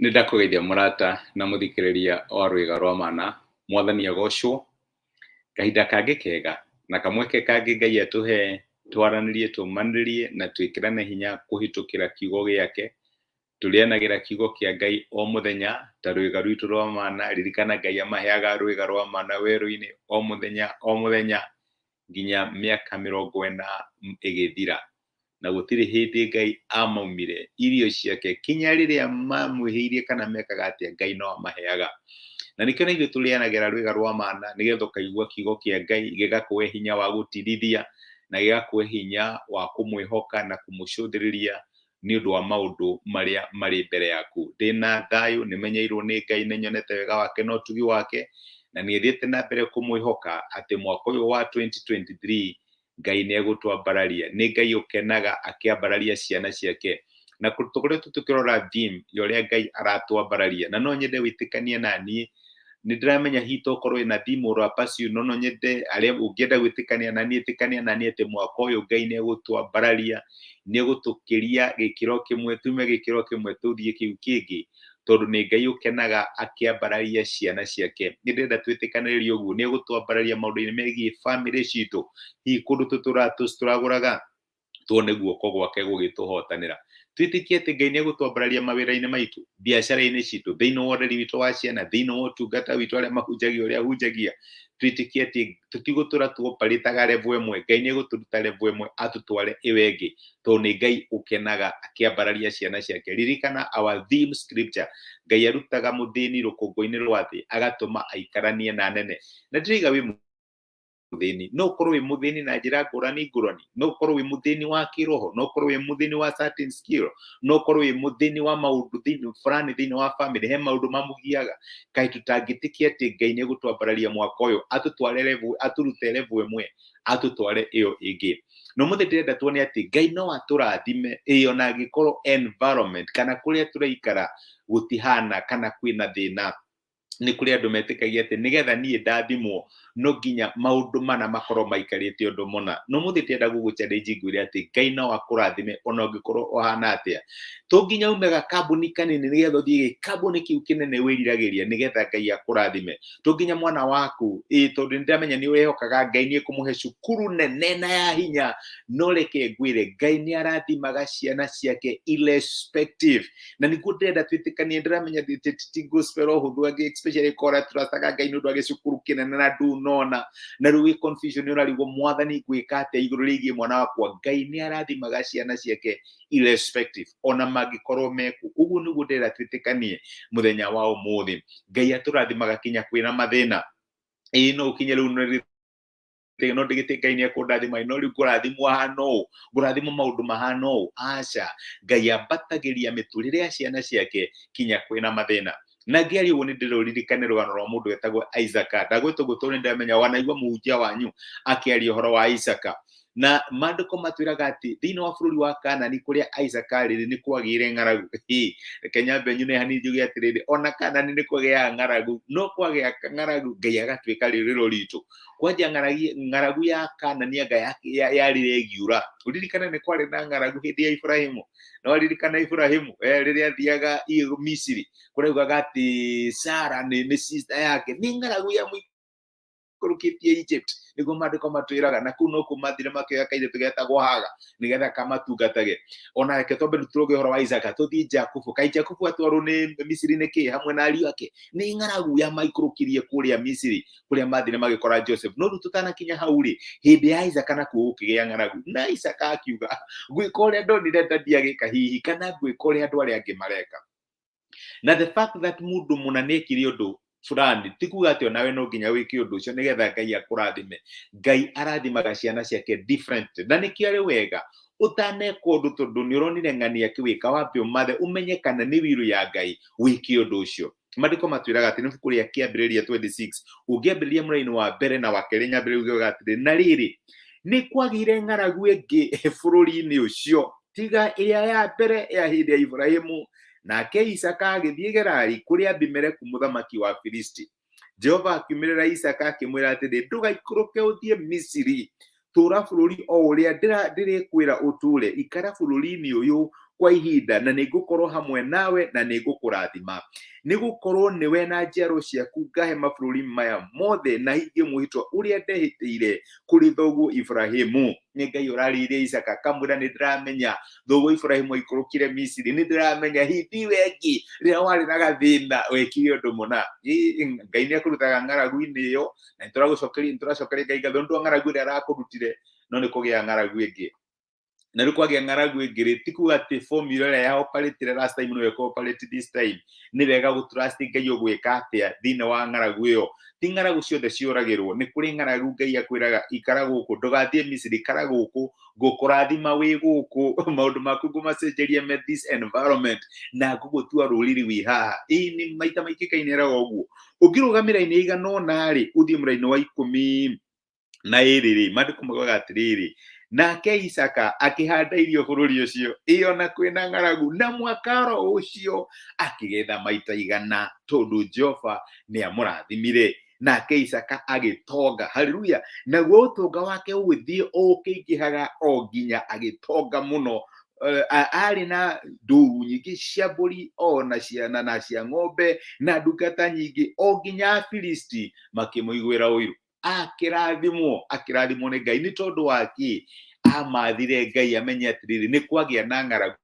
Nĩndakũgeithia mũrata na mũthikĩrĩria wa rwĩga rwa mana. Mwathani agocwo. Kahinda kangĩ kega na kamweke kangĩ Ngai atũhe twaranĩrie, tũmanĩrĩrie na twĩkĩrane hinya kũhĩtũkĩra kiugo gĩake. Tũrĩanagĩra kiugo kĩa Ngai o mũthenya ta rwĩga rwitũ rwa mana. Ririkana Ngai amaheaga rwĩga rwa mana werũ-inĩ o mũthenya nginya mĩaka 40 ĩgĩthira, na gũtirĩ hĩndĩ Ngai amaumire irio ciake kinya rĩrĩa mamwĩhĩirie kana mekaga atĩa, Ngai no amaheaga. Na nĩkĩo na ithuĩ tũrĩanagĩra rwĩga rwa mana nĩgetha ũkaigua kiugo kĩa Ngai gĩgakũhe hinya wa gũtirithia na gĩgakũhe hinya wa kũmwĩhoka na kũmũcũthĩrĩria nĩ ũndũ wa maũndũ marĩa marĩ mbere yaku. Ndĩna thayũ, nĩmenyeirwo nĩ Ngai, nĩnyonete wega wake na ũtugi wake, na nĩthiĩte na mbere kũmwĩhoka atĩ mwaka ũyũ wa 2023 Ngai nĩegũtwambararia. Nĩ Ngai ũkenaga akĩambararia ciana ciake, na tũkoretwo tũkĩrora theme ya ũrĩa Ngai aratwambararia, na no nyende wĩtĩkanie naniĩ. Nĩndĩramenya hihi tokorwo wĩna theme ũrapacio, no nyende arĩa ũngĩenda gwĩtĩkania naniĩ, ĩtĩkania naniĩ atĩ mwaka ũyũ Ngai nĩegũtwambararia, nĩegũtũkĩria gĩkĩro kĩmwe, tume gĩkĩro kĩmwe tũthiĩ kĩu kĩngĩ, tondũ nĩ Ngai ũkenaga akĩambararia ciana ciake. Nĩndĩrenda twĩtĩkanĩrĩrie ũguo, nĩegũtwambararia maũndũ-inĩ megiĩ family citũ, hihi kũndũ tũragũraga, tuone guoko gwake gũgĩtũhotanĩra. Twĩtĩkie atĩ Ngai nĩegũtwambararia mawĩra-inĩ maitũ, biacara-inĩ citũ, thĩinĩ wa ũreri witũ wa ciana, thĩinĩ wa ũtungata witũ arĩa mahunjagia ũrĩa ahunjagia. Twĩtĩkie atĩ tũtigũtũra tuoparĩtaga level ĩmwe, Ngai nĩegũtũruta level ĩmwe atũtware ĩyo ĩngĩ, tondũ nĩ Ngai ũkenaga akĩambararia ciana ciake. Ririkana our theme scripture, Ngai arutaga mũthĩni rũkũngũ-inĩ rwa thĩ agatũma aikaranie na anene. Na ndĩraiga wĩ mũthĩni, no ũkorwo wĩ mũthĩni na njĩra ngũrani, no ũkorwo wĩ mũthĩni wa kĩroho, no ũkorwo wĩ mũthĩni wa certain skill, no ũkorwo wĩ mũthĩni wa maũndũ fulani thĩinĩ wa family, he maũndũ mamũgiaga. Kaĩ tũtangĩtĩkia atĩ Ngai nĩegũtwambararia mwaka ũyũ atũtware level, atũrute level ĩmwe atũtware ĩyo ĩngĩ. No mũthĩ ndĩrenda tuone atĩ Ngai no atũrathime ona angĩkorwo environment kana kũrĩa tũraikara gũtihana kana kwĩna thĩna. Nĩ kũrĩ andũ metĩkagia atĩ nĩgetha niĩ ndathimwo no nginya maũndũ mana makorwo maikarĩte ũndũ mũna. No mũthĩ ndĩrenda gũgũ-challenge ngwĩre atĩ Ngai no akũrathime ona ũngĩkorwo ũhana atĩa. To nginya ume gakambuni kanini nĩgetha ũthiĩ gĩkambuni kĩu kĩnene wĩriragĩria nĩgetha Ngai akũrathime. To nginya mwana waku, tondũ nĩndĩramenya nĩwĩhokaga Ngai nĩekũmũhe cukuru nene na ya hinya, no reke ngwĩre Ngai nĩarathimaga ciana ciake irrespective. Na nĩguo ndĩrenda twĩtĩkanie, ndĩramenya ti gospel ũhũthũ, especially kora tũrataga Ngai nĩũndũ wa gĩcukuru kĩnene na ndunona, na rĩu confusion ũrarigwo Mwathani gwĩka atĩa igũrũ rĩgiĩ mwana wakwa. Ngai nĩarathimaga ciana ciake irrespective ona mangĩkorwo meku. Ũguo nĩguo ndĩrenda twĩtĩkanie mũthenya wa ũmũthĩ. Ngai atũrathimaga kinya kwĩna mathĩna. No ũkinye rĩu no ndigĩtie Ngai nĩekũndathima, no rĩu ngũrathimwo hana ũũ, ngũrathimwo maũndũ mahana ũũ. Aca, Ngai ambatagĩria mĩtũrĩre ya ciana ciake kinya kwĩna mathĩna. Na ngĩaria ũguo nĩndĩrũririkane rũgano rwa mũndũ wetagwo Isaka. Ndagwĩtwo ũguo tondũ nĩndĩramenya wanaigua mũhunjia wanyu akĩaria ũhoro wa Isaka. Na maandĩko matwĩraga atĩ thĩinĩ wa bũrũri wa Kanani kũrĩa Isaka arĩ nĩ kwagĩire ng'aragu. Reke nyambe nyune hanini njuge atĩrĩrĩ, ona Kanani nĩ kwagĩaga ng'aragu, no kwagĩa ng'aragu Ngai agatuĩka rĩrĩro ritũ. Kwanja ng'aragu ya Kanani anga yarire ĩgiura. Ũririkane nĩ kwarĩ na ng'aragu hĩndĩ ya Ibrahimu. No ririkana Ibrahimu rĩrĩa athiaga Misiri, kũraugaga atĩ Sara nĩ sister yake, nĩ ng'aragu ya mũikũrũkĩtie Egypt. Nĩguo maandĩko matwĩraga, na kũu no kuo mathire makĩoya kairĩtu getagwo Haga nĩgetha kamatungatage. Ona reke twambe tũroge ũhoro wa Isaka, tũthiĩ Jakubu. Kaĩ Jakubu atwarwo nĩ Misiri nĩkĩ hamwe na ariũ ake? Nĩ ng'aragu ya maikũrũkirie kũrĩa Misiri kũrĩa mathire magĩkora Joseph. No rĩu tũtanakinya hau rĩ, hĩndĩ ya Isaka nakuo gũkĩgĩa ng'aragu, na Isaka akiuga gwĩka ũrĩa ndonire ndandiagĩka hihi, kana gwĩka ũrĩa andũ arĩa angĩ mareka. Na the fact that mũndũ mũna nĩekire ũndũ fulani, ti kuga atĩ onawe no nginya wĩke ũndũ ũcio nĩgetha Ngai akũrathime. Ngai arathimaga ciana ciake different. Na nĩkĩo arĩ wega ũtaneka ũndũ tondũ nĩũronire ng'ania akĩwĩka, wambe ũmathe ũmenye kana nĩ wiru ya Ngai wĩke ũndũ ũcio. Maandĩko matwĩraga atĩ nĩ ibuku rĩa Kĩambĩrĩria 26, ũngĩambĩrĩria mũraini wa mbere na wa kerĩ, nyambĩrĩria ugaga atĩrĩ, na rĩrĩ nĩ kwagĩire ng'aragu ĩngĩ bũrũri-inĩ ũcio tiga ĩrĩa ya mbere ya hĩndĩ ya Ibrahimu. Nake Isaka agĩthiĩ Gerari kũrĩ Abimeleku mũthamaki wa Filisti. Jehova akiumĩrĩra Isaka akĩmwĩra atĩrĩ, ndũgaikũrũke ũthiĩ Misiri, tũũra bũrũri o ũrĩa ndĩrĩkwĩra ũtũũre, ikara bũrũri-inĩ ũyũ kwa ihinda na nĩngũkorwo hamwe nawe na nĩngũkũrathima nĩgũkorwo nĩwe na njiaro ciaku ngahe mabũrũri maya mothe na hingie mũhĩtwa ũrĩa ndehĩtĩire kũrĩ thoguo Ibrahimu. Nĩ Ngai ũrarĩirie Isaka akamwĩra nĩndĩramenya thoguo Ibrahimu aikũrũkire Misiri, nĩndĩramenya hindi wengi rĩrĩa warĩ na gathĩna wekire ũndũ mũna. Ngai nĩakũrutaga ng'aragu-inĩ ĩyo na nĩtũracokeria Ngai ngatho nĩũndũ wa ng'aragu ĩrĩa arakũrutire, no nĩkũgĩa ng'aragu ĩngĩ. Na rĩu kwagĩa ng'aragu ĩngĩ ti kuga atĩ formula ĩrĩa ya operate last time no operate this time. Nĩ wega gũtrust Ngai ũgwĩka atĩa thĩinĩ wa ng'aragu ĩyo. Ti ng'aragu ciothe ciũragĩrwo, nĩ kũrĩ ng'aragu Ngai akwĩraga ikara gũkũ, ndũgathiĩ Misiri, ikara gũkũ, ngũkũrathima wĩ gũkũ, maũndũ maku ngũmacenjeria me this environment na ngũgũtua rũrĩrĩ wĩ haha. Nĩ maita maingĩ Ngai nĩeraga ũguo. Ũngĩrũgamĩra-inĩ igana ũna rĩ, ũthiĩ mũraini wa 12 rĩ, maandĩko moigaga atĩrĩrĩ, nake Isaka akĩhanda irio bũrũri ũcio, iyo na kwĩna ng'aragu, na mwaka ũcio akĩgetha maita 100 tondũ Jehova nĩamũrathimire. Nake Isaka agĩtonga, haleluya, naguo ũtonga wake ũgĩthiĩ ũkĩingĩhaga o nginya agĩtonga mũno. Arĩ na ndũũru nyingĩ cia mbũri ona ciana na cia ng'ombe na ndungata nyingĩ, o nginya Afilisti makĩmũiguĩra ũiru. Akĩrathimwo nĩ Ngai nĩ tondũ wake amathire Ngai amenye atĩrĩrĩ nĩ kwagĩa na ng'aragu.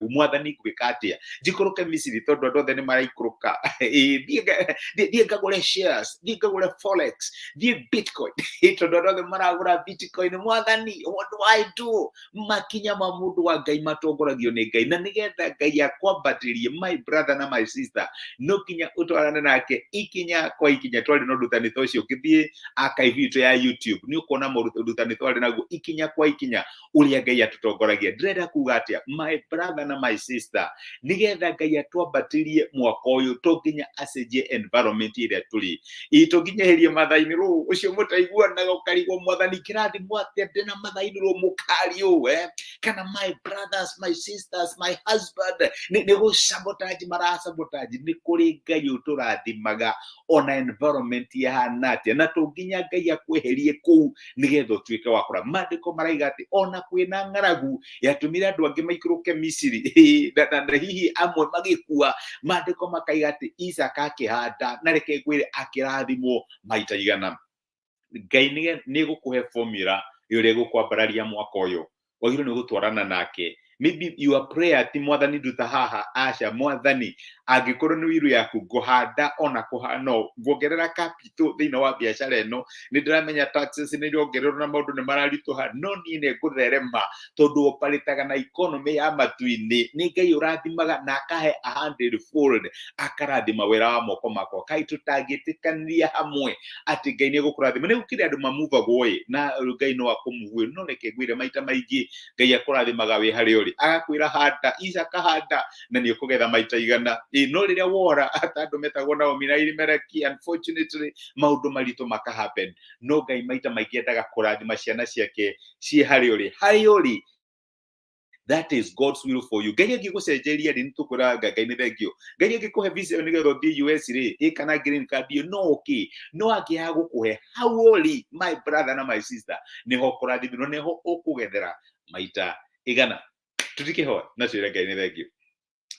Mwathani ngwĩka atĩa? Njikũrũke Misiri tondũ andũ othe nĩ maraikũrũka. Thiĩ ngagũre shares, thiĩ ngagũre forex, thiĩ bitcoin tondũ andũ othe maragũra bitcoin. Mwathani, what do I do? Makinya ma mũndũ wa Ngai matongoragio nĩ Ngai, na nĩgetha Ngai akwambatĩrie, my brother na my sister, no kinya ũtwarane nake ikinya kwa ikinya. Twarĩ na ũrutani ta ũcio, ũngĩthiĩ archive itũ ya YouTube nĩ ũkuona ũrutani twarĩ naguo ikinya kwa ikinya ũrĩa Ngai atũtongoragia. Ndĩrenda kuga atĩa, my brother na my sister, nĩgetha Ngai atwambatĩrie mwaka ũyũ to nginya acenjie environment ĩrĩa tũrĩ, to nginya eherie mathai-inĩ rũu ũcio mũtaiguanaga ũkarigwo Mwathani kĩrathimwo atĩa ndĩ na mathai-inĩ rũu mũkari ũũ, kana my brothers, my sisters, my husband nĩ gũsabotage marasabotage. Nĩ kũrĩ Ngai ũtũrathimaga ona environment yahana atĩa, na to nginya Ngai akweherie kũu nĩgetha ũtuĩke wa kũra. Maandĩko maraiga atĩ ona kwĩna ng'aragu yatũmire andũ angĩ maikũrũke Misiri na hihi amwe magĩkua. Maandĩko makaiga atĩ Isaka akĩhanda, na reke ngwĩre akĩrathimwo maita 100. Ngai nĩ gũkũhe formula ĩrĩa ĩgũkwambararia mwaka ũyũ, wagĩrĩirwo nĩ gũtwarana nake. Maybe your prayer ti Mwathani nduta haha, aca Mwathani angĩkorwo nĩ wiru yaku ngũhanda ona kũhana nguongerera capital thĩinĩ wa biacara ĩno, nĩ ndĩramenya taxes nĩ irongererwo na maũndũ nĩ mararitũha, no niĩ nĩ ngũtherema tondũ oparĩtaga na economy ya matu-inĩ. Nĩ Ngai ũrathimaga na akahe 100-fold, akarathima wĩra wa moko makwa. Kaĩ tũtangĩtĩkanĩria hamwe atĩ Ngai nĩ egũkũrathima? Nĩ gũkĩrĩ andũ mamuvagwo na Ngai no akũmuvue, no reke ngwĩre maita maingĩ Ngai akũrathimaga wĩ harĩa ũrĩ, agakwĩra handa, Isaka handa na nĩ ũkũgetha maita 100. No rĩrĩa wora andũ metagwo Naomi na Elimeleki, unfortunately maũndũ maritũ makahappen. No Ngai maita maingĩ endaga kũrathima ciana ciake ciĩ harĩa ũrĩ. That is God's will for you. Ngai angĩgũcenjeria rĩ, nĩtũkwĩra Ngai nĩ thengio. Ngai angĩkũhe visa nĩgetha ũthiĩ US rĩ, kana green card no okay, no angĩaga gũkũhe hau ũrĩ, my brother na my sister, nĩho kũrathimirwo, nĩho ũkũgethera maita 100. Tũtikĩhoe na twĩre Ngai nĩ thengio.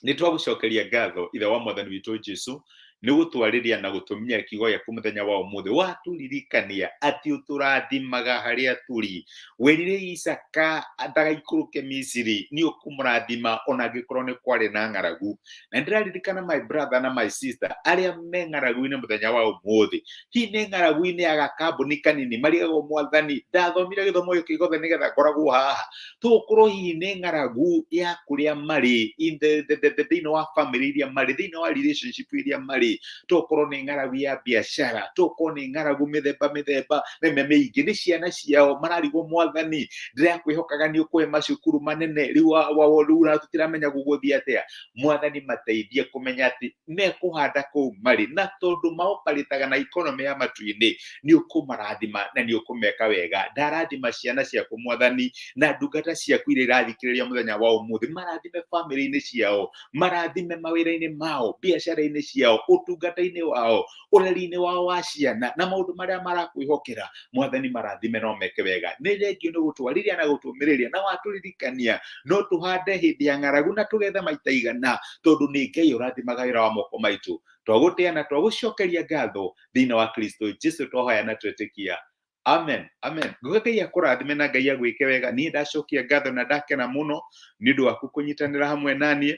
Nĩ twagũcokeria ngatho ithe wa Mwathani witũ Jesu nĩ gũtwarĩria na gũtũmia kiugo gĩaku mũthenya wa ũmũthĩ, watũririkania atĩ ũtũrathimaga harĩa tũrĩ. Werire Isaka ndagaikũrũke Misiri, nĩ ũkũmũrathima ona angĩkorwo nĩ kwarĩ na ng'aragu. Na ndĩraririkana my brother na my sister arĩa me ng'aragu-inĩ mũthenya wa ũmũthĩ. Hihi nĩ ng'aragu-inĩ ya gakambuni kanini marigagwo Mwathani, ndathomire gĩthomo gĩkĩ gĩothe nĩgetha ngoragwo haha. Tũgũkorwo hihi nĩ ng'aragu ya kũrĩa marĩ, thĩinĩ wa family iria marĩ, thĩinĩ wa relationship iria marĩ, tokorwo nĩ ng'aragu ya biacara, tokorwo nĩ ng'aragu mĩthemba mĩingĩ, nĩ ciana ciao mararigwo Mwathani, ndĩrakwĩhokaga nĩ ũkũhe macukuru manene, rĩu na tũtiramenya gũgũthiĩ atĩa. Mwathani mateithie kũmenya atĩ mekũhanda kũu marĩ, na tondũ maoparĩtaga na economy ya matu-inĩ, nĩ ũkũmarathima na nĩ ũkũmeka wega. Ndarathima ciana ciaku Mwathani, na ndungata ciaku iria irathikĩrĩria mũthenya wa ũmũthĩ, marathime family-inĩ ciao, marathime mawĩra-inĩ mao, biacara-inĩ ciao, utungata-inĩ wao, ũreri-inĩ wao wa ciana na maũndũ marĩa marakwĩhokera. Mwathani marathime no meke wega. Nĩ thengio nĩ gũtwarithia na gũtũmĩrĩria na watũririkania no tũhande hĩndĩ ya ng'aragu na tũgethe maita igana, tondũ nĩ Ngai ũrathimaga wĩra wa moko maitũ. Twagũtĩa na twagũcokeria ngatho thĩinĩ wa Kristo Jesũ twahoya na twetĩkia. Amen, amen. Ngai akũrathime na Ngai agwĩke wega. Niĩ ndacokia ngatho na ndakena mũno nĩ ũndũ waku kũnyitanĩra hamwe naniĩ.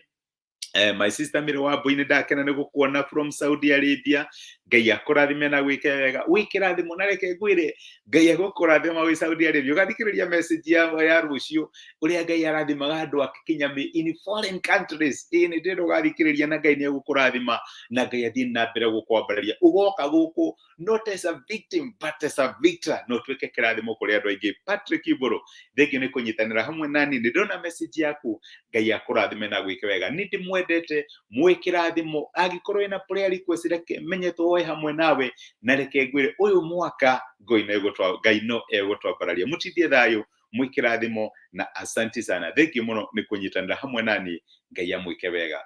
My sister Mary Wambui nĩ ndakena nĩ gũkuona from Saudi Arabia. Ngai akũrathime na gwĩke wega. Wĩkĩrathimo na reke ngwĩre Ngai agũkũrathima wĩ Saudi Arabia. Ũgathikĩrĩria message ya rũciũ ũrĩa Ngai arathimaga andũ ake kinya in foreign countries. Nĩ ndĩrenda ũgathikĩrĩria na Ngai nĩ egũkũrathima na Ngai athiĩ na mbere gũkwambararia. Ũgoka gũkũ not as a victim but as a victor. No tuĩke kĩrathimo kũrĩ andũ aingĩ. Patrick Iboro, thengio nĩ kũnyitanĩra hamwe nani. Nĩ ndona message yaku. Ngai akũrathime na gwĩke wega. Nĩ ndĩmwendete mwĩ kĩrathimo. Angĩkorwo wĩna prayer request reke menye tuoe hamwe nawe na reke ngwĩre ũyũ mwaka Ngai no egũtwambararia. Mũtithie thayũ mwĩ kĩrathimo na asante sana. Thengio mũno nĩ kũnyitanĩra hamwe nani. Ngai amwĩke wega.